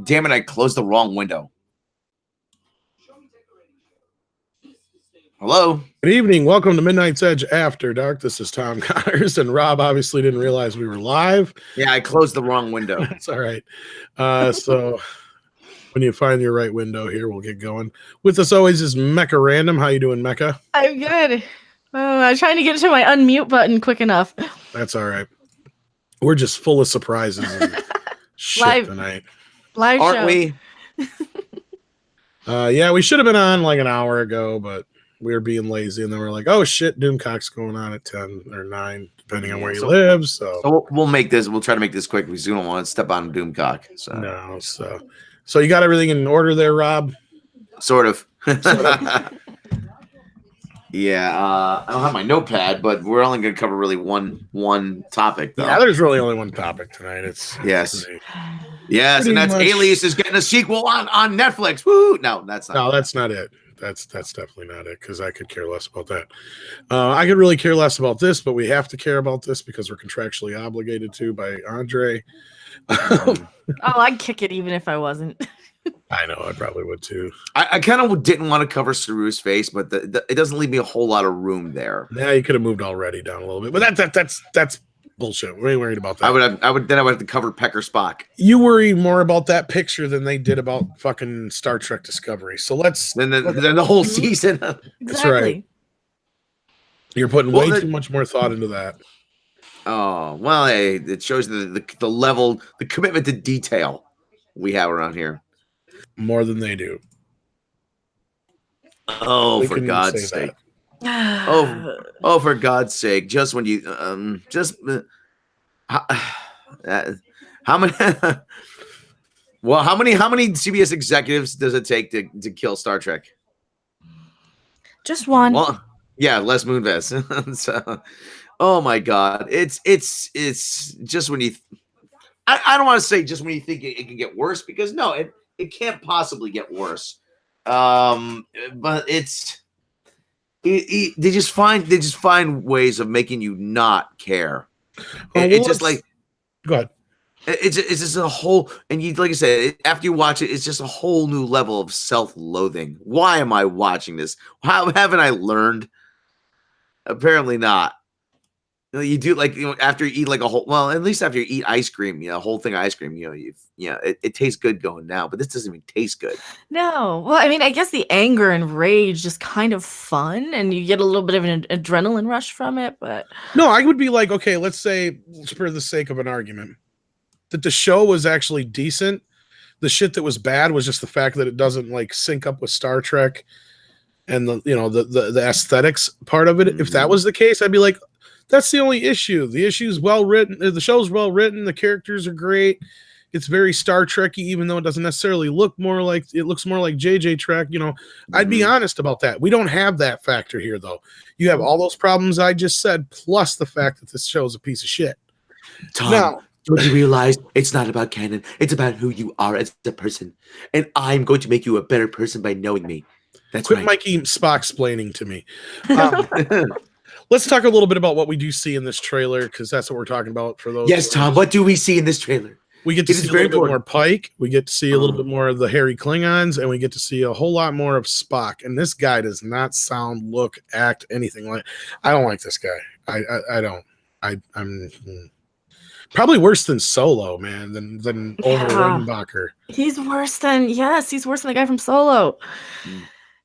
Damn it, I closed the wrong window. Hello. Good evening. Welcome to Midnight's Edge After Dark. This is Tom Connors, and Rob obviously didn't realize we were live. Yeah, I closed the wrong window. That's all right. So when you find your right window here, we'll get going. With us always is Mecca Random. How you doing, Mecca? I'm good. I'm trying to get to my unmute button quick enough. That's all right. We're just full of surprises and shit tonight. Live Aren't show. we? Yeah, we should have been on like an hour ago, but we were being lazy, and then we're like, oh shit, Doomcock's going on at 10 or 9, depending on where you live. So we'll make this. We'll try to make this quick because we don't want to step on Doomcock. So no, so you got everything in order there, Rob? Sort of. Yeah, I don't have my notepad, but we're only going to cover really one topic, though. Yeah, there's really only one topic tonight. Yes, and that's much. Alias is getting a sequel on Netflix. Woo! No, that's not. No, that's not it. That's definitely not it, because I could care less about that. I could really care less about this, but we have to care about this because we're contractually obligated to by Andre. Oh, I'd kick it even if I wasn't. I know, I probably would too. I kind of didn't want to cover Saru's face, but it doesn't leave me a whole lot of room there. Yeah, you could have moved already down a little bit, but that's bullshit. We ain't worried about that. I would have to cover Pecker Spock. You worry more about that picture than they did about fucking Star Trek Discovery. So then the whole season. Exactly. That's right. You're putting way too much more thought into that. Oh well, hey, it shows the level, the commitment to detail we have around here. More than they do. Oh, for God's sake. Oh, for God's sake. Just when you how many well, how many CBS executives does it take to kill Star Trek? Just one. Well, yeah, Les Moonves. So, oh my God. It's just when you I don't want to say just when you think it can get worse, because no, it can't possibly get worse. But they just find ways of making you not care. It's just like, go ahead. It's just a whole, and you, like I said, after you watch it, it's just a whole new level of self-loathing. Why am I watching this? How haven't I learned? Apparently not. You do, like, after you eat like a whole, well, at least after you eat ice cream, a whole thing of ice cream, it tastes good going down, but this doesn't even taste good. No. Well, I mean, I guess the anger and rage is kind of fun, and you get a little bit of an adrenaline rush from it, but no, I would be like, okay, let's say, for the sake of an argument, that the show was actually decent. The shit that was bad was just the fact that it doesn't like sync up with Star Trek and the aesthetics part of it. Mm-hmm. If that was the case, I'd be like, that's the only issue. The issue's well written. The show's well written. The characters are great. It's very Star Trek-y, even though it doesn't necessarily look more like, it looks more like JJ Trek. Mm-hmm. I'd be honest about that. We don't have that factor here, though. You have all those problems I just said, plus the fact that this show is a piece of shit. Tom, now, don't you realize it's not about canon? It's about who you are as a person. And I'm going to make you a better person by knowing me. That's quit right. Mikey Spock-splaining to me. Let's talk a little bit about what we do see in this trailer, because that's what we're talking about for those. Yes, Tom, what do we see in this trailer? We get to see a little bit more Pike. We get to see a little bit more of the hairy Klingons, and we get to see a whole lot more of Spock. And this guy does not sound, look, act, anything like. I don't like this guy. I don't. I'm probably worse than Solo, man. Than Ulmer Redenbacher. He's worse than the guy from Solo.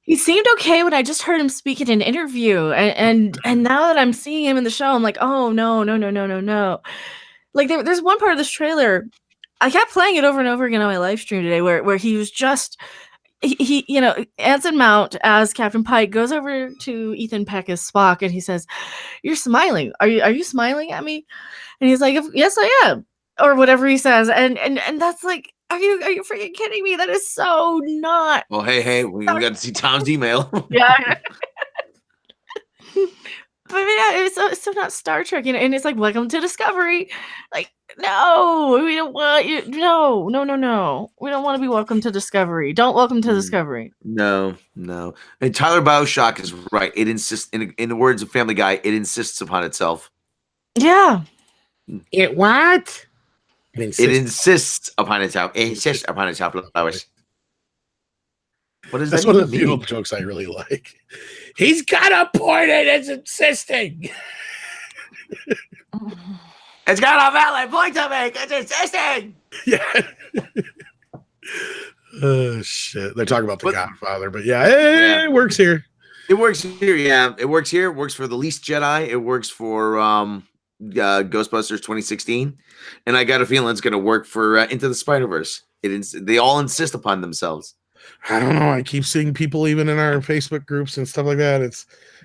He seemed okay when I just heard him speak in an interview, and now that I'm seeing him in the show, I'm like, oh no. Like there's one part of this trailer, I kept playing it over and over again on my live stream today, where he was just he Anson Mount as Captain Pike goes over to Ethan Peck as Spock, and he says, "You're smiling. Are you smiling at me?" And he's like, "Yes, I am," or whatever he says, and that's like. Are you freaking kidding me? That is so not. Well, hey, we got to see Tom's email. Yeah. But yeah, it's so not Star Trek, and it's like, welcome to Discovery. Like, no, we don't want you. No. We don't want to be welcome to Discovery. Don't welcome to Discovery. No. And Tyler Bioshock is right. It insists, in the words of Family Guy, it insists upon itself. Yeah. It what? It insists upon its flowers. What does That's that one even of the few mean? jokes I really like. He's got a point and it's insisting. It's got a valid point to make. It's insisting. Yeah. Oh shit! They're talking about the Godfather, but yeah, it works here. It works here. Yeah, it works here. It works for The Least Jedi. It works for Ghostbusters 2016, and I got a feeling it's going to work for Into the Spider-Verse. They all insist upon themselves. I don't know. I keep seeing people even in our Facebook groups and stuff like that.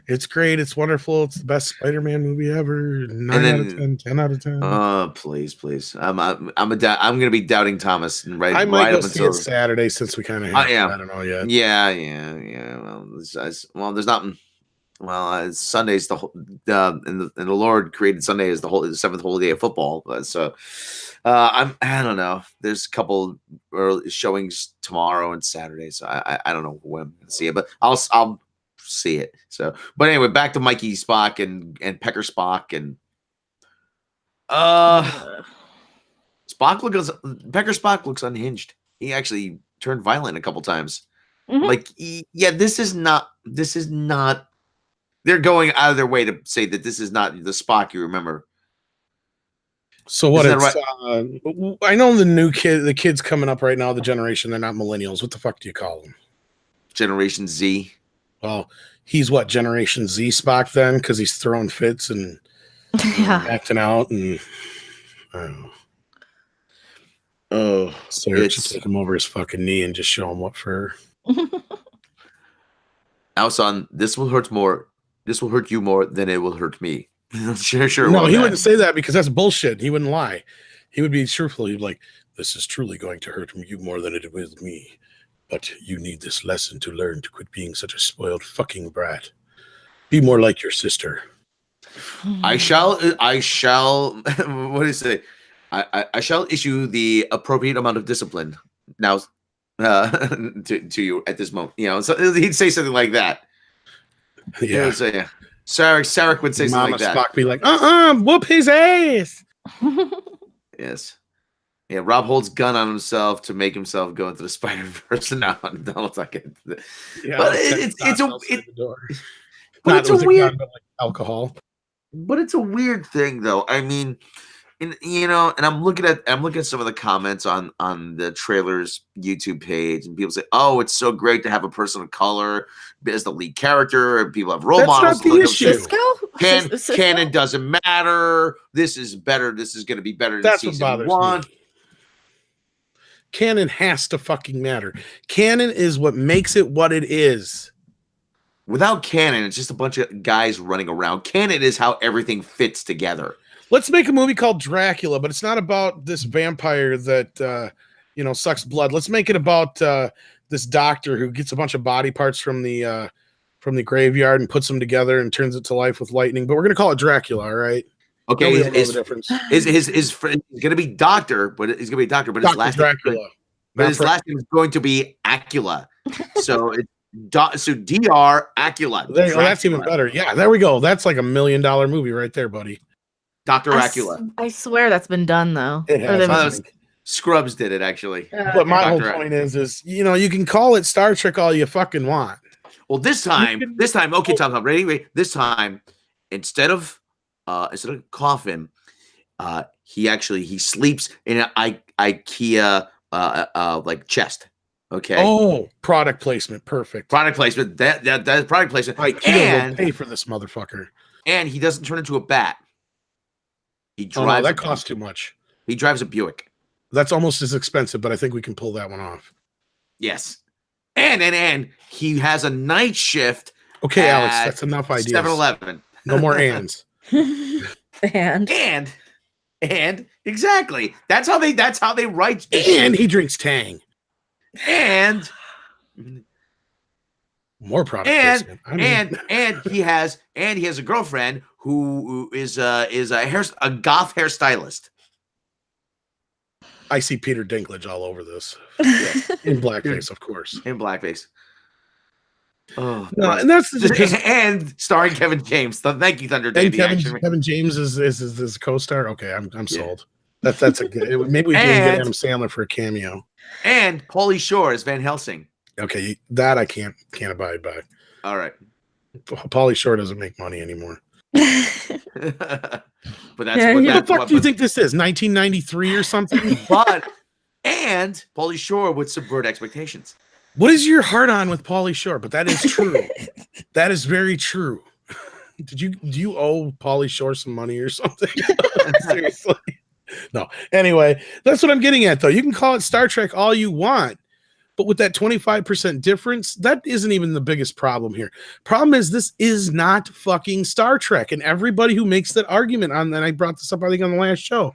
It's great. It's wonderful. It's the best Spider-Man movie ever. 9 out of 10, 10 out of 10. Oh, please. I'm gonna be doubting Thomas I might go see it Saturday since we kind of have. Yeah. I don't know yet. Yeah. Well, there's not. Well, Sunday's and the Lord created Sunday as the seventh holy day of football. So, I don't know. There's a couple early showings tomorrow and Saturday, so I don't know when I'm gonna see it, but I'll see it. So, but anyway, back to Mikey Spock and Pecker Spock and Pecker Spock looks unhinged. He actually turned violent a couple times. Mm-hmm. This is not. They're going out of their way to say that this is not the Spock you remember. So what? It's, right? I know the kids coming up right now, the generation. They're not millennials. What the fuck do you call them? Generation Z. Well, he's what, Generation Z Spock then? Because he's throwing fits and acting out, and I don't know. Oh, Sarah should take him over his fucking knee and just show him what for. Now, son, this will hurt you more than it will hurt me. Sure. No, he wouldn't say that because that's bullshit. He wouldn't lie. He would be truthful. He'd be like, "This is truly going to hurt you more than it will me. But you need this lesson to learn to quit being such a spoiled fucking brat. Be more like your sister." I shall. What do you say? I shall issue the appropriate amount of discipline now to you at this moment. So he'd say something like that. Yeah. Sarek would say something like that. Spock be like, whoop his ass. Yes. Yeah, Rob holds gun on himself to make himself go into the Spider-Verse. No, let's not get into that. Yeah, but it's a weird gun, but like alcohol. But it's a weird thing, though. I mean, and I'm looking at some of the comments on the trailer's YouTube page, and people say, "Oh, it's so great to have a person of color as the lead character, and people have role models." That's not the issue. Canon doesn't matter. This is better. This is going to be better than season 1. Canon has to fucking matter. Canon is what makes it what it is. Without canon, it's just a bunch of guys running around. Canon is how everything fits together. Let's make a movie called Dracula, but it's not about this vampire that sucks blood. Let's make it about this doctor who gets a bunch of body parts from the graveyard and puts them together and turns it to life with lightning. But we're gonna call it Dracula, all right? Okay, his friend is gonna be Doctor, but he's gonna be a doctor, but his last Dracula. His last name is going to be Acula. So it's Dr. Acula. That's even better. Yeah, there we go. That's like $1 million movie right there, buddy. Dr. Acula. I swear that's been done though. Scrubs did it actually. But my whole point is, you can call it Star Trek all you fucking want. Well, this time, okay, Tom, ready? This time, instead of coffin, he sleeps in an IKEA like chest. Okay. Oh, product placement, perfect. Product placement. That is product placement. IKEA will pay for this motherfucker. And he doesn't turn into a bat. He drives. That costs too much. He drives a Buick. That's almost as expensive, but I think we can pull that one off. Yes. And he has a night shift. Okay, Alex, that's enough ideas. 7-Eleven. No more ands. and exactly. That's how they write. And he drinks Tang. And more product placement. And he has a girlfriend who is a goth hairstylist. I see Peter Dinklage all over this. Yes. In blackface, of course. In blackface. Oh, no, and that's and starring Kevin James. Thank you, Thunder. And Kevin James is his co-star. Okay, I'm sold. That's a good. Maybe we can get And- Adam Sandler for a cameo. And Pauly Shore as Van Helsing. Okay, that I can't abide by. All right. Pauly Shore doesn't make money anymore. But that's Yeah, what he- What the fuck do you think this is? 1993 or something? And Pauly Shore would subvert expectations. What is your heart on with Pauly Shore? But that is true. That is very true. Do you owe Pauly Shore some money or something? Seriously. No. Anyway, that's what I'm getting at, though. You can call it Star Trek all you want, but with that 25% difference, that isn't even the biggest problem here. Problem is, this is not fucking Star Trek. And everybody who makes that argument on, and I brought this up, I think, on the last show,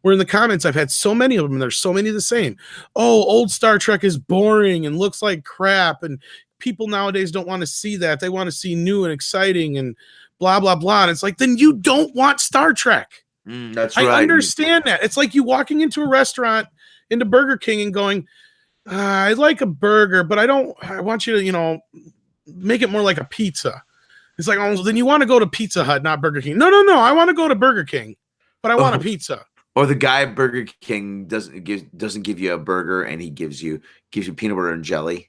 where in the comments, I've had so many of them, and there's so many the same. Oh, old Star Trek is boring and looks like crap, and people nowadays don't want to see that. They want to see new and exciting and blah, blah, blah. And it's like, then you don't want Star Trek. That's right. I understand that. It's like you walking into a restaurant, into Burger King, and going, I'd like a burger, but I want you to, make it more like a pizza. It's like, oh, then you want to go to Pizza Hut, not Burger King. No. I want to go to Burger King, but I want a pizza. Or the guy at Burger King doesn't give you a burger, and he gives you peanut butter and jelly.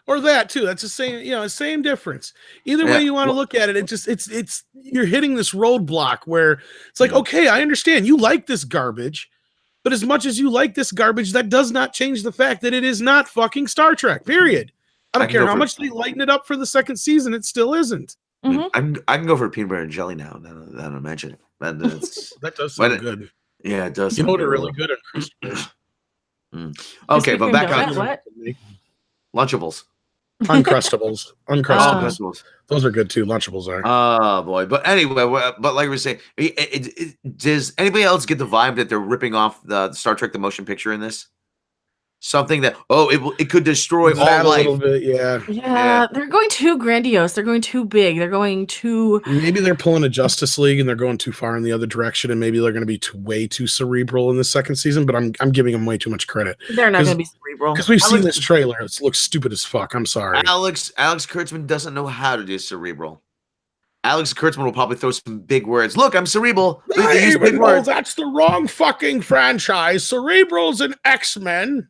Or that too. That's the same, same difference. Either way you want to look at it, it's you're hitting this roadblock where it's like, okay, I understand you like this garbage, but as much as you like this garbage, that does not change the fact that it is not fucking Star Trek. Period. I don't care how much they lighten it up for the second season, it still isn't. Mm-hmm. I can go for peanut butter and jelly now. That I mention it. That does sound good. Yeah, it does. You know what are really good at Christmas? Okay, but back on what? Lunchables. Uncrustables. Uncrustables. Those are good too. Lunchables are. Oh boy. But anyway, but like we were saying, does anybody else get the vibe that they're ripping off the Star Trek the motion picture in this? Something that it could destroy all life. A little bit, yeah. They're going too grandiose. They're going too big. They're going too. Maybe they're pulling a Justice League and they're going too far in the other direction, and maybe they're going to be way too cerebral in the second season. But I'm giving them way too much credit. They're not going to be cerebral because we've seen this trailer. It looks stupid as fuck. I'm sorry. Alex Kurtzman doesn't know how to do cerebral. Alex Kurtzman will probably throw some big words. Look, I'm cerebral. That's the wrong fucking franchise. Cerebral's an X-Men.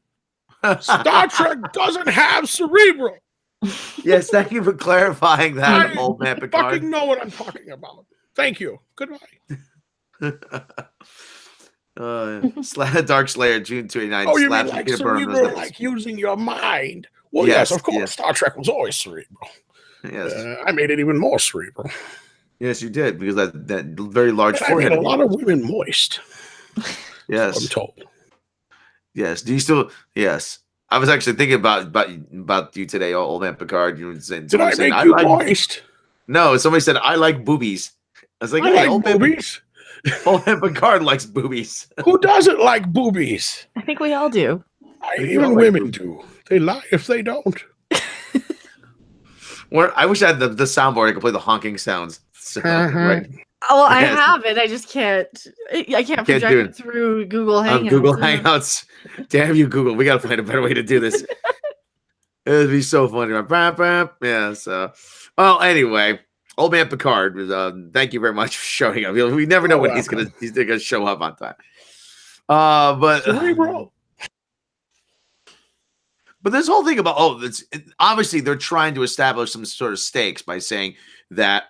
Star Trek doesn't have cerebral. Yes, thank you for clarifying that, old man Picard. I fucking know what I'm talking about. Thank you. Goodbye. Dark Slayer, June 29th. Oh, you mean like cerebral, like using your mind? Well, yes, of course. Yes. Star Trek was always cerebral. Yes, I made it even more cerebral. Yes, you did, because that very large forehead. I made a lot of women moist. Yes, I'm told. Yes. Do you still? Yes. I was actually thinking about you today, old man Picard. You were saying, did I make you moist? No, somebody said I like boobies. I was like, hey, old boobies. Old man Picard likes boobies. Who doesn't like boobies? I think we all do. Even women do. They lie if they don't. I wish I had the soundboard. I could play the honking sounds. So, right. Oh, I have it. I just can't. I can't project it through Google Hangouts. Google Hangouts. Damn you, Google. We got to find a better way to do this. It would be so funny. Yeah. So, well, anyway, old man Picard was. Thank you very much for showing up. We never know when he's gonna show up on time. But this whole thing about obviously they're trying to establish some sort of stakes by saying that.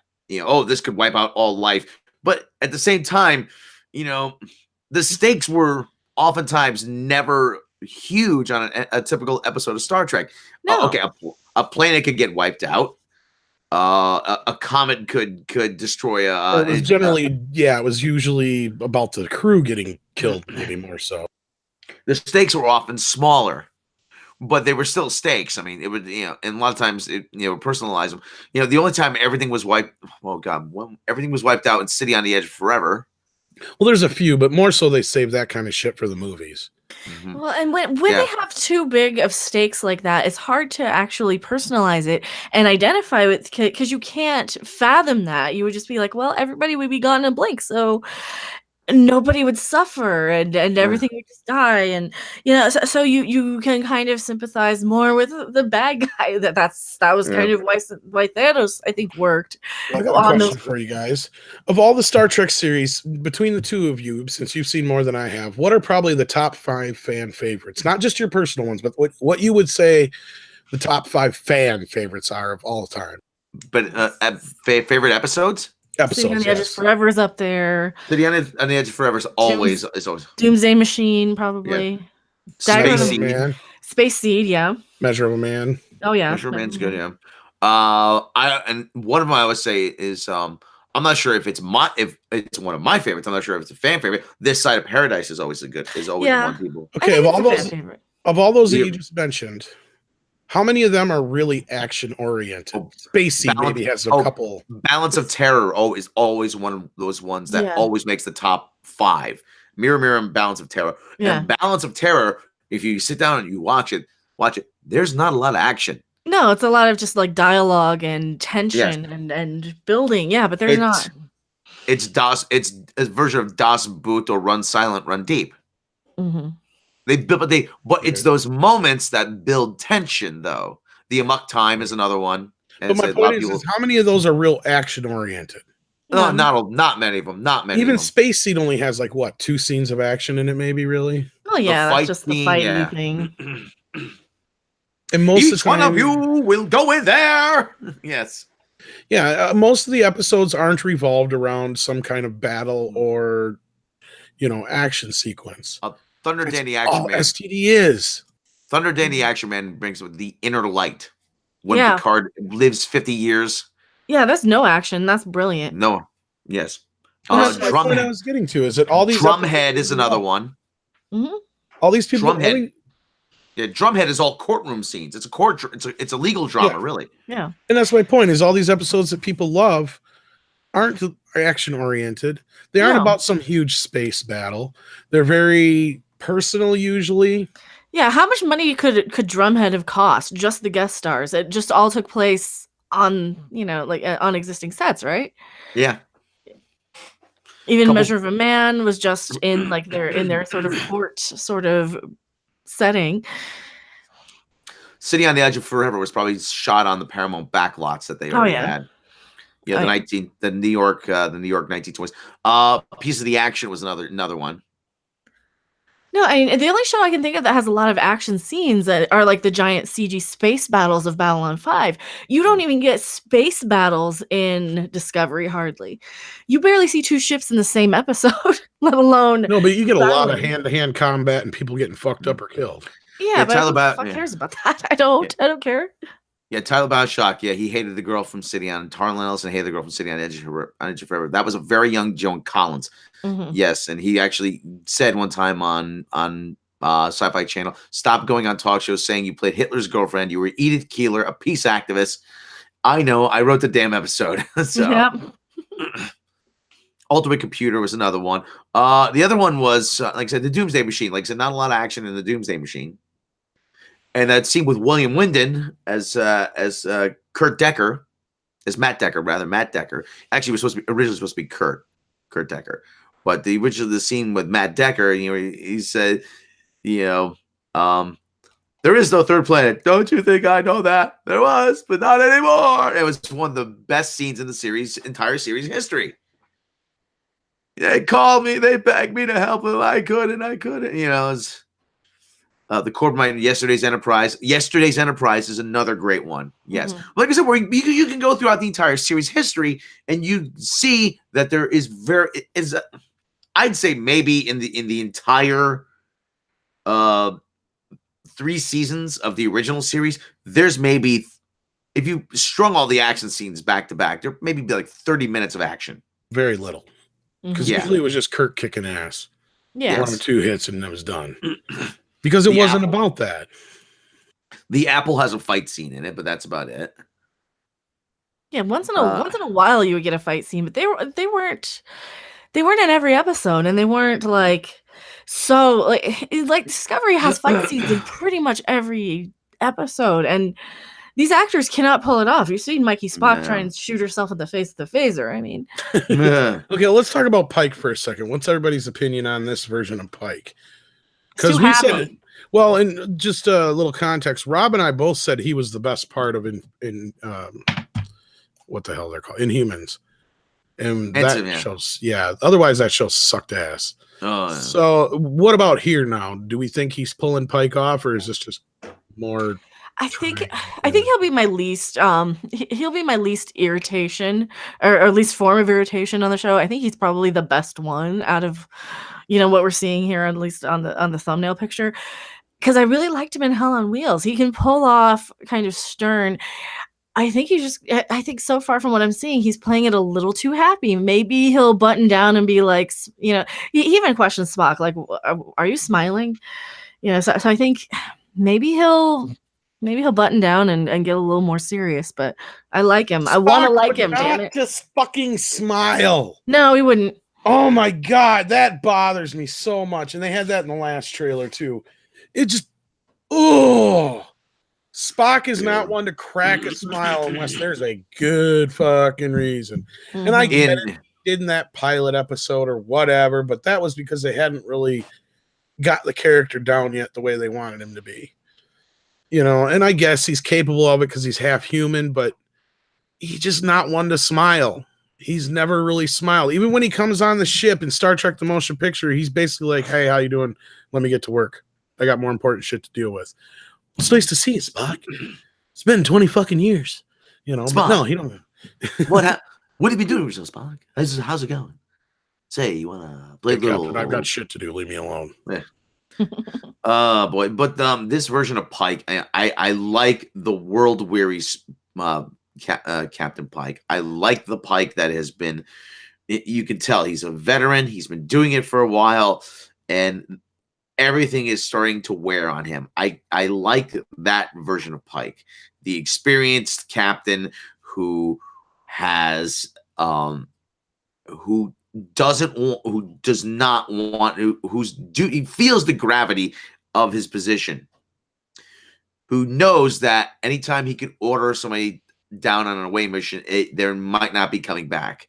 This could wipe out all life. But at the same time, the stakes were oftentimes never huge on a typical episode of Star Trek. No. Okay, a planet could get wiped out. A comet could destroy it was generally, it was usually about the crew getting killed, maybe more so. The stakes were often smaller. But they were still stakes. I mean, it would, and a lot of times, personalize them. The only time everything was wiped, everything was wiped out in City on the Edge Forever. Well, there's a few, but more so they save that kind of shit for the movies. Mm-hmm. Well, and when they have too big of stakes like that, it's hard to actually personalize it and identify with, because you can't fathom that. You would just be like, well, everybody would be gone in a blink. So nobody would suffer and Yeah. everything would just die, and so you can kind of sympathize more with the bad guy. That was Yeah. kind of why Thanos, I think, worked Well, I got a on question those. for you guys. Of all the Star Trek series, between the two of you, since you've seen more than I have, what are probably the top 5 fan favorites? Not just your personal ones, but what you would say the top 5 fan favorites are of all time. But favorite episodes? City on Episodes, the Edge of yes. Forever is up there. City on the Edge of Forever is always Doomsday Machine, probably. Dagger Measure of of Space a Seed. Man. Space Seed, yeah. Measure of a Man. Oh yeah. Measure of a Man's good, yeah. And one of them I always say is I'm not sure if it's one of my favorites. I'm not sure if it's a fan favorite. This Side of Paradise is always Yeah. one people. Okay, I of think all it's a fan those favorite. that Yeah. you just mentioned, how many of them are really action oriented? Oh, Spacey Balance- maybe has a oh, couple. Balance of Terror is always one of those ones that Yeah. always makes the top 5. Mirror Mirror and Balance of Terror. Yeah. And Balance of Terror, if you sit down and you watch it, there's not a lot of action. No, it's a lot of just like dialogue and tension and building. Yeah, but there's not. It's a version of Das Boot or Run Silent, Run Deep. Mm-hmm. But it's those moments that build tension, though. The Amok Time is another one. But my point is how many of those are real action oriented? No, not many of them. Not many. Even of them. Space Seed only has like what, 2 scenes of action in it, maybe, really? Oh yeah, that's fight just the scene, fighting yeah. thing. And most Each of the time, one of you will go in there. Yes. Yeah, most of the episodes aren't revolved around some kind of battle or, action sequence. Thunder Danny Action Man. STD is. Thunder Danny Action Man brings with the inner light. When Yeah. Picard lives 50 years. Yeah, that's no action. That's brilliant. No. Yes. And that's the point I was getting to. Is that all these Drumhead is another one. Mm-hmm. All these people. Drumhead. Yeah, Drumhead is all courtroom scenes. It's it's a legal drama, really. Yeah. And that's my point. Is all these episodes that people love aren't action oriented. They aren't about some huge space battle. They're very personal usually. Yeah, how much money could Drumhead have cost? Just the guest stars. It just all took place on, on existing sets, right? Yeah. Even Measure of a Man was just in their sort of court sort of setting. City on the Edge of Forever was probably shot on the Paramount backlots that they already had. Yeah, the New York 1920s. Piece of the Action was another one. No, I mean, the only show I can think of that has a lot of action scenes that are like the giant CG space battles of Babylon 5. You don't even get space battles in Discovery, hardly. You barely see 2 ships in the same episode, let alone... No, but you get a lot of hand-to-hand combat and people getting fucked up or killed. Yeah, but who cares about that? I don't care. Yeah, Tyler Bauschak, he hated the girl from City on Tarlin Ellison hated the girl from City on Edge of Forever. That was a very young Joan Collins. Mm-hmm. Yes, and he actually said one time on Sci-Fi Channel, stop going on talk shows saying you played Hitler's girlfriend. You were Edith Keeler, a peace activist. I know. I wrote the damn episode. So, yep. Ultimate Computer was another one. The other one was, like I said, the Doomsday Machine. Like I said, not a lot of action in the Doomsday Machine. And that scene with William Wyndon as Kurt Decker, as Matt Decker. Actually, was originally supposed to be Kurt Decker. But the scene with Matt Decker, he said, there is no third planet. Don't you think I know that? There was, but not anymore. It was one of the best scenes in the entire series history. They called me, they begged me to help them. I couldn't. It's the Corbomite Yesterday's Enterprise. Yesterday's Enterprise is another great one. Yes. Mm-hmm. Like I said, you can go throughout the entire series history and you see that there is I'd say maybe in the entire 3 seasons of the original series, there's maybe, if you strung all the action scenes back to back, there maybe be like 30 minutes of action. Very little. Because usually it was just Kirk kicking ass. Yeah. 1 or 2 hits and it was done. Because it wasn't about that. The Apple has a fight scene in it, but that's about it. Yeah, once in a while you would get a fight scene, but they weren't in every episode, and they weren't like Discovery has fight scenes in pretty much every episode, and these actors cannot pull it off. You've seen Mikey Spock try No. and shoot herself in the face with the phaser. I mean, Okay, let's talk about Pike for a second. What's everybody's opinion on this version of Pike? it's too happy. Well, in just a little context, Rob and I both said he was the best part of in what the hell they're called, Inhumans, and Handsome, that yeah. shows, yeah. Otherwise, that show sucked ass. Oh, yeah. So, what about here now? Do we think he's pulling Pike off, or is this just more? I think he'll be my least he'll be my least irritation or at least form of irritation on the show. I think he's probably the best one out of what we're seeing here, at least on the thumbnail picture, because I really liked him in Hell on Wheels. He can pull off kind of stern. I think so far from what I'm seeing, he's playing it a little too happy. Maybe he'll button down and be like, he even questions Spock, like, are you smiling? So I think maybe he'll button down and get a little more serious, but I like him. I want to like him, damn it. Just fucking smile. No, he wouldn't. Oh my God, that bothers me so much. And they had that in the last trailer too. It just, Spock is not one to crack a smile unless there's a good fucking reason. Mhm. And I get it, in that pilot episode or whatever, but that was because they hadn't really got the character down yet the way they wanted him to be. And I guess he's capable of it because he's half human, but he's just not one to smile. He's never really smiled. Even when he comes on the ship in Star Trek The Motion Picture, he's basically like, hey, how you doing? Let me get to work. I got more important shit to deal with. It's nice to see you, Spock. It's been 20 fucking years. Spock. But no, he don't. What have you been doing with yourself, Spock? How's it going? Say, you want to play a little... Captain, I've got shit to do. Leave me alone. Yeah. Boy, but this version of Pike, I like the world weary Captain Pike. I like the Pike that has been. You can tell he's a veteran. He's been doing it for a while, and everything is starting to wear on him. I like that version of Pike, the experienced captain who has who does not want to, he feels the gravity of his position, who knows that anytime he can order somebody down on an away mission, there might not be coming back.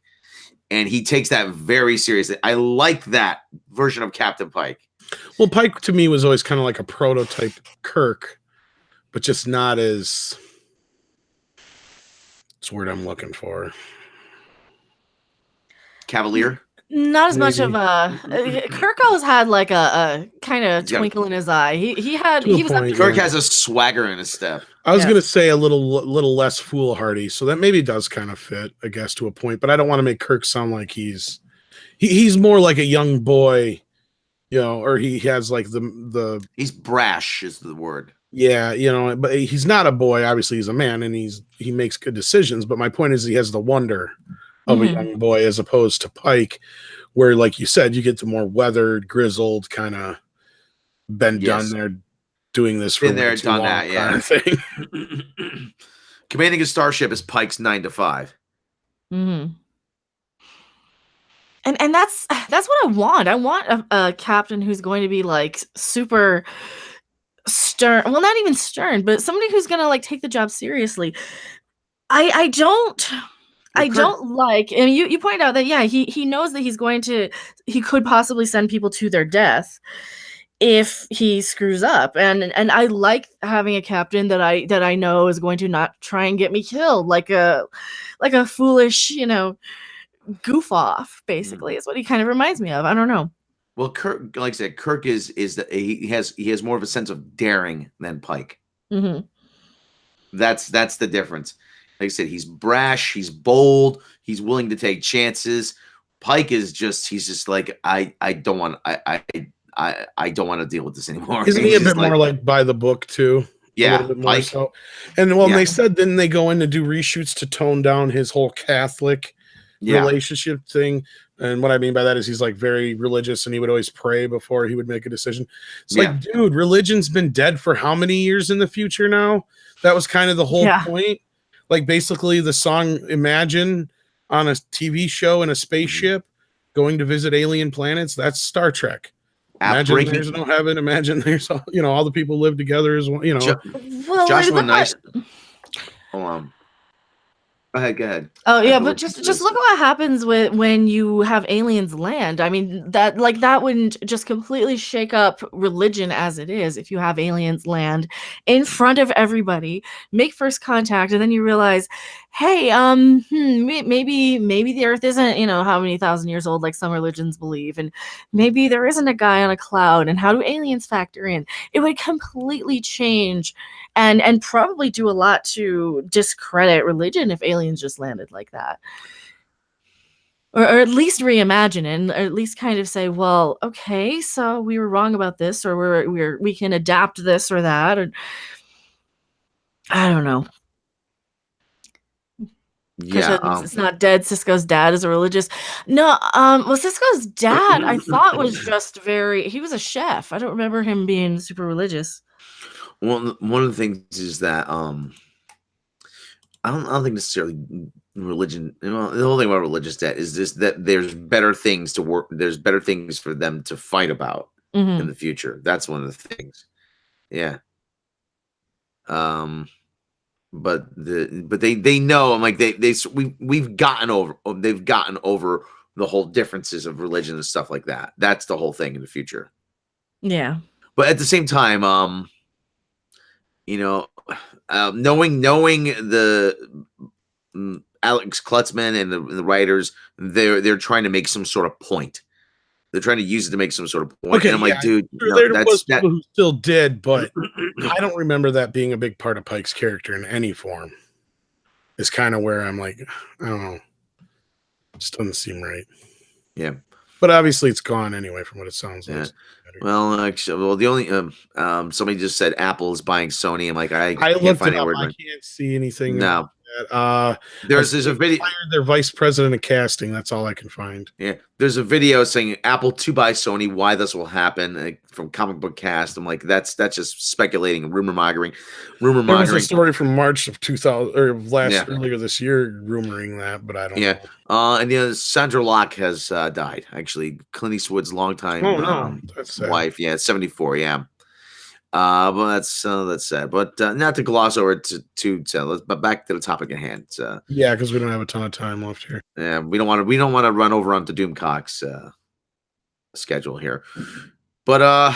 And he takes that very seriously. I like that version of Captain Pike. Well, Pike to me was always kind of like a prototype Kirk, but just not as, that's the word I'm looking for. Cavalier? Not as much of a Kirk always had like a kind of twinkle in his eye. He was up to Kirk has a swagger in his step. I was going to say a little less foolhardy, so that maybe does kind of fit, I guess, to a point. But I don't want to make Kirk sound like he's more like a young boy, or he has like the he's brash is the word. Yeah, but he's not a boy. Obviously, he's a man, and he makes good decisions. But my point is, he has the wonder of a young boy, as opposed to Pike, where, like you said, you get the more weathered, grizzled, kind of been done there, doing this for been there, done that, kind of thing. Commanding a starship is Pike's 9 to 5. Mm-hmm. And that's what I want. I want a captain who's going to be like super stern. Well, not even stern, but somebody who's gonna like take the job seriously. I don't like, and you pointed out that he knows that he could possibly send people to their death if he screws up, and I like having a captain that I know is going to not try and get me killed like a foolish goof off, basically is what he kind of reminds me of. I don't know. Well, Kirk, like I said, Kirk is that he has more of a sense of daring than Pike. Mm-hmm. That's the difference. Like I said, he's brash, he's bold, he's willing to take chances. Pike is just like I don't want to deal with this anymore. Isn't he a bit more like by the book too? Yeah, a little bit more Pike. so. And they said, didn't they go in to do reshoots to tone down his whole Catholic relationship thing? And what I mean by that is he's like very religious, and he would always pray before he would make a decision. It's like, dude, religion's been dead for how many years in the future now? That was kind of the whole point. Like basically the song Imagine on a TV show in a spaceship going to visit alien planets. That's Star Trek. Imagine there's no heaven. Imagine there's all the people live together as well. Joshua Nice. Oh, go ahead, go ahead. Oh I yeah, have to but look just into just this. look at what happens when you have aliens land. I mean, that wouldn't just completely shake up religion as it is if you have aliens land in front of everybody, make first contact, and then you realize, hey, maybe the Earth isn't, how many thousand years old like some religions believe, and maybe there isn't a guy on a cloud, and how do aliens factor in? It would completely change and probably do a lot to discredit religion if aliens just landed like that, or at least reimagine it, or at least kind of say, well, okay, so we were wrong about this, or we can adapt this or that, or I don't know. Yeah. Christian, it's not dead. Cisco's dad is a religious. No, well, Cisco's dad I thought was just he was a chef. I don't remember him being super religious. One of the things is that I don't think necessarily religion. Well, the whole thing about religious debt is just that there's better things to work. There's better things for them to fight about in Hmm. the future. That's one of the things. Yeah. Um. But they know. I'm like we've gotten over. They've gotten over the whole differences of religion and stuff like that. That's the whole thing in the future. Yeah. But at the same time, you know, knowing the Alex Klutzman and the writers, they're trying to make some sort of point. They're trying to use it to make some sort of point. Okay, And I'm yeah, like, dude, sure, no, there that's was that. people who still did, but I don't remember that being a big part of Pike's character in any form. Is kind of where I'm like, I don't know, just doesn't seem right. Yeah. But obviously, it's gone anyway, from what it sounds Yeah. like. Well, actually, the only somebody just said Apple is buying Sony. I'm like, I I can't looked find it up. anywhere. I can't see anything No, about that. there's a they video. fired their vice president of casting. That's all I can find. Yeah, there's a video saying Apple to buy Sony. Why this will happen from Comic Book Cast. I'm like, that's just speculating, rumor mongering. There was a Yeah. story from March of 2000 or earlier this year, rumoring that, but I don't know. And Sandra Locke has died. Actually, Clint Eastwood's longtime Oh no, that's sad. wife. Yeah, 74. Yeah. But that's sad. But not to gloss over to but back to the topic at hand. Yeah, because we don't have a ton of time left here. Yeah, we don't want to run over onto Doomcock's schedule here. But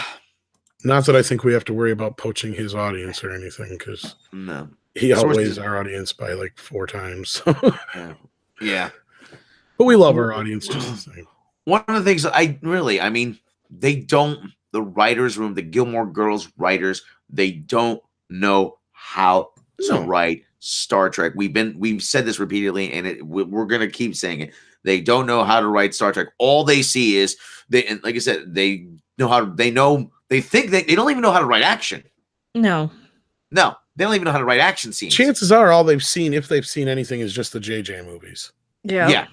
not that I think we have to worry about poaching his audience or anything, because no, he outweighs our audience by like 4 times. Yeah. But we love our audience just the same. One of the things I mean, the writers' room, the Gilmore Girls writers, they don't know how to write Star Trek. We've said this repeatedly, and we're gonna keep saying it. They don't know how to write Star Trek. All they see is and like I said, they think they don't even know how to write action. No, they don't even know how to write action scenes. Chances are all they've seen, if they've seen anything, is just the JJ movies. Yeah.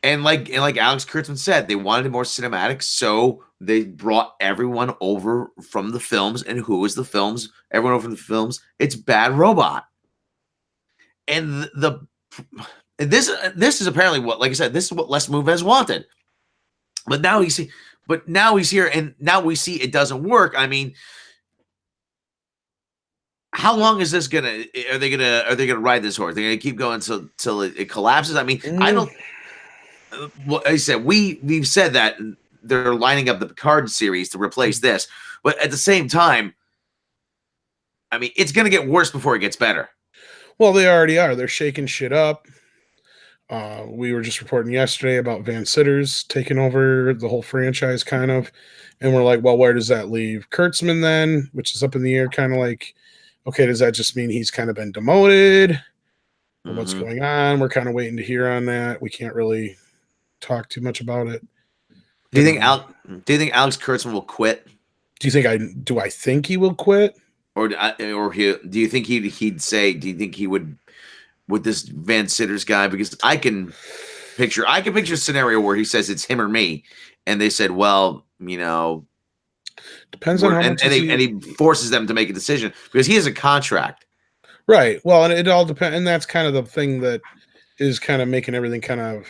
And like Alex Kurtzman said, they wanted it more cinematic, so they brought everyone over from the films. And who is the films? Everyone over from the films. It's Bad Robot. And this is apparently what, like I said, this is what Les Moonves wanted. But now he's here, and now we see it doesn't work. I mean, how long is this gonna? Are they gonna ride this horse? They're gonna keep going till it collapses. I mean, I don't. Well, I said we've said that they're lining up the Picard series to replace this, but at the same time, I mean, it's going to get worse before it gets better. Well, they already are. They're shaking shit up. We were just reporting yesterday about Van Sitters taking over the whole franchise, kind of, and we're like, well, where does that leave Kurtzman then? Which is up in the air, kind of like, okay, does that just mean he's kind of been demoted? Or what's going on? We're kind of waiting to hear on that. We can't really talk too much about it. Do you think Alex Kurtzman will quit? Do I think he will quit? Or do you think he'd say? Do you think he would with this Van Sitters guy? Because I can picture a scenario where he says it's him or me, and they said, well, depends on how much, and he forces them to make a decision because he has a contract. Right. Well, and it all depends, and that's kind of the thing that is kind of making everything kind of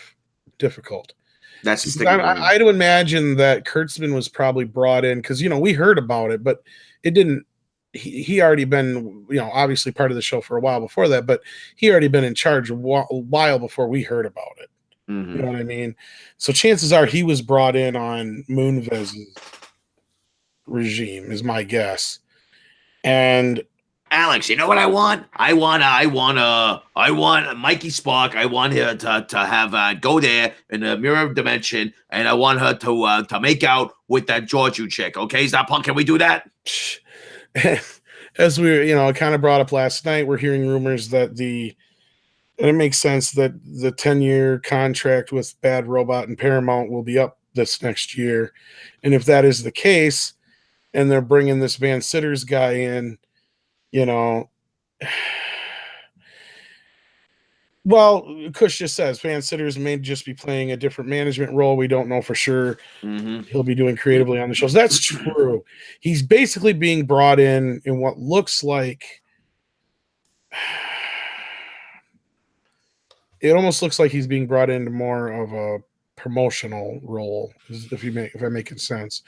difficult. That's just I'd imagine that Kurtzman was probably brought in because we heard about it, but it didn't he already been, obviously part of the show for a while before that, but he already been in charge a while before we heard about it. Mm-hmm. You know what I mean? So chances are he was brought in on Moonvez's regime, is my guess. And Alex, you know what I want? I want Mikey Spark. I want her to have go there in the mirror dimension, and I want her to make out with that Georgiou chick. Okay, is that punk? Can we do that? As we kind of brought up last night, we're hearing rumors that and it makes sense that the 10-year contract with Bad Robot and Paramount will be up this next year. And if that is the case, and they're bringing this Van Sitters guy in, well, Kush just says Van Sitters may just be playing a different management role. We don't know for sure. Mm-hmm. He'll be doing creatively on the shows. That's true. He's basically being brought in what looks like, it almost looks like he's being brought into more of a promotional role, if I'm making sense.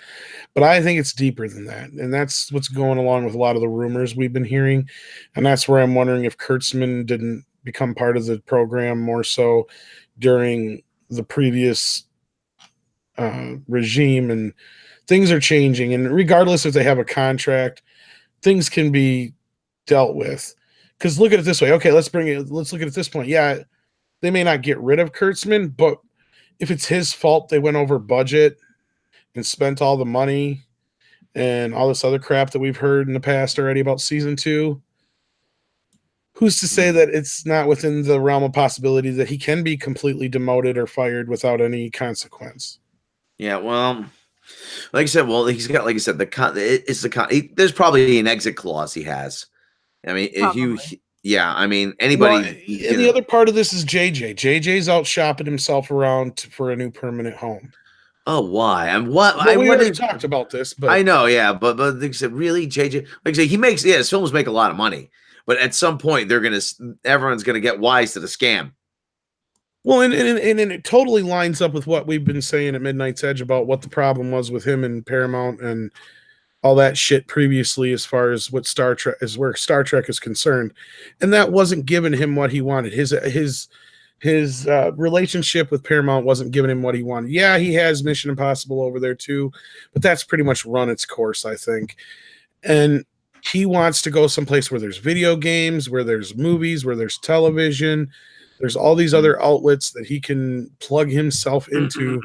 But I think it's deeper than that, and that's what's going along with a lot of the rumors we've been hearing. And that's where I'm wondering if Kurtzman didn't become part of the program more so during the previous regime, and things are changing. And regardless if they have a contract, things can be dealt with. Because look at it this way. Okay, let's look at it this point. Yeah, they may not get rid of Kurtzman, but if it's his fault they went over budget and spent all the money and all this other crap that we've heard in the past already about season 2, who's to say that it's not within the realm of possibility that he can be completely demoted or fired without any consequence? Yeah, well, like I said, he's got, like I said, there's probably an exit clause he has. I mean, I mean, anybody. Well, and the other part of this is JJ. JJ's out shopping himself around for a new permanent home. Oh, why? We already talked about this, but I know, yeah, but like I said, really, JJ, like I say, his films make a lot of money, but at some point everyone's gonna get wise to the scam. Well, and it totally lines up with what we've been saying at Midnight's Edge about what the problem was with him and Paramount and all that shit previously, as far as where Star Trek is concerned, and that wasn't giving him what he wanted. His relationship with Paramount wasn't giving him what he wanted. Yeah, he has Mission Impossible over there too, but that's pretty much run its course, I think. And he wants to go someplace where there's video games, where there's movies, where there's television. There's all these other outlets that he can plug himself into.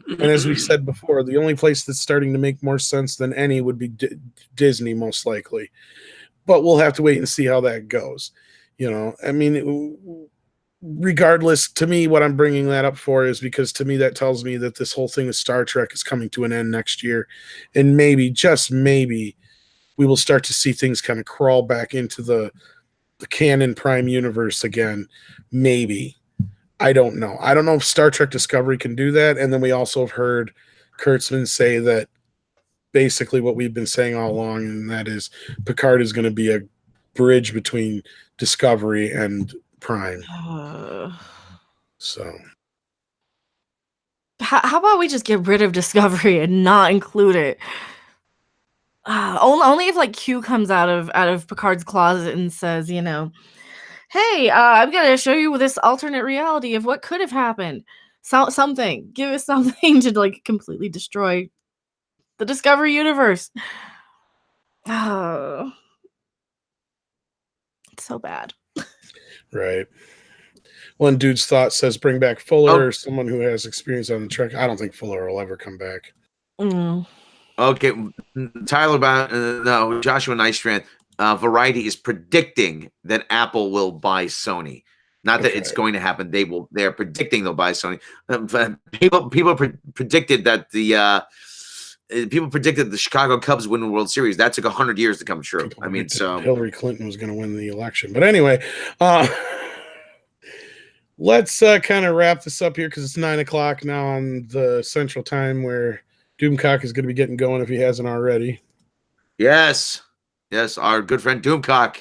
And as we said before, the only place that's starting to make more sense than any would be Disney, most likely. But we'll have to wait and see how that goes. I mean, regardless, to me, what I'm bringing that up for is because to me that tells me that this whole thing with Star Trek is coming to an end next year. And maybe, just maybe, we will start to see things kind of crawl back into the canon Prime universe again. Maybe. I don't know. I don't know if Star Trek Discovery can do that. And then we also have heard Kurtzman say that basically what we've been saying all along, and that is Picard is going to be a bridge between Discovery and Prime. So how about we just get rid of Discovery and not include it? Only if like Q comes out of Picard's closet and says, hey, I'm gonna show you this alternate reality of what could have happened. Something. Give us something to like completely destroy the Discovery universe. Oh, it's so bad. Right. One dude's thought says bring back Fuller or someone who has experience on the Trek. I don't think Fuller will ever come back. Okay, Tyler, Joshua Nystrand. Variety is predicting that Apple will buy Sony. Not that it's going to happen. They're predicting they'll buy Sony. People predicted that the Chicago Cubs win the World Series. That took 100 years to come true. I mean, so Hillary Clinton was going to win the election. But anyway, let's kind of wrap this up here because it's 9:00 now on the Central Time, where Doomcock is going to be getting going if he hasn't already. Yes, our good friend Doomcock.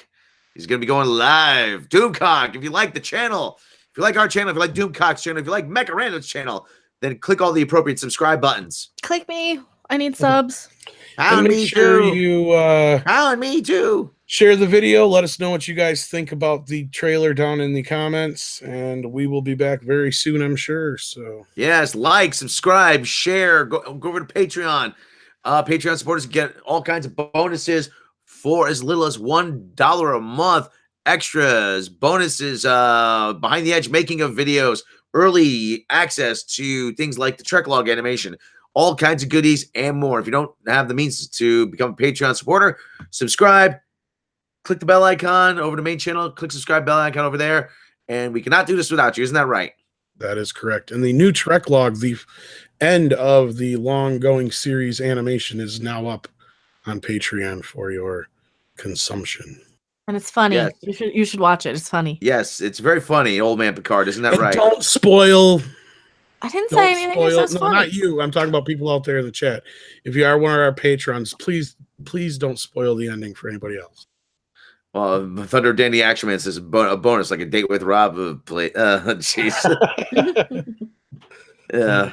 He's going to be going live. Doomcock, if you like the channel, if you like our channel, if you like Doomcock's channel, if you like Mecha Random's channel, then click all the appropriate subscribe buttons. Click me. I need subs. And make sure you Me too. share the video. Let us know what you guys think about the trailer down in the comments, and we will be back very soon, I'm sure. So yes, like, subscribe, share, go over to Patreon. Patreon supporters get all kinds of bonuses for as little as $1 a month. Extras, bonuses, behind the edge making of videos, early access to things like the Trek Log animation, all kinds of goodies and more. If you don't have the means to become a Patreon supporter, subscribe. Click the bell icon over the main channel. Click subscribe bell icon over there. And we cannot do this without you. Isn't that right? that is correct. And the new Trek Log, the end of the long-going series animation, is now up on Patreon for your consumption. And it's funny. Yes. You should watch it. It's funny. Yes, it's very funny, Old Man Picard. Isn't that And right? don't spoil. I didn't Don't say anything. It spoil. sounds No, funny. not you. I'm talking about people out there in the chat. If you are one of our patrons, please don't spoil the ending for anybody else. Well, Thunder Dandy Action Man says a bonus, like a date with Rob. Jeez. Yeah.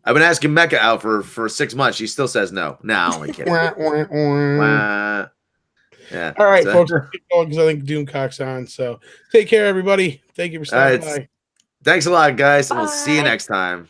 I've been asking Mecca out for 6 months. She still says no. No, I'm only kidding. Yeah. All right, folks. Keep going because I think Doomcock's on. So take care, everybody. Thank you for stopping by. Thanks a lot, guys, and we'll see you Bye. next time.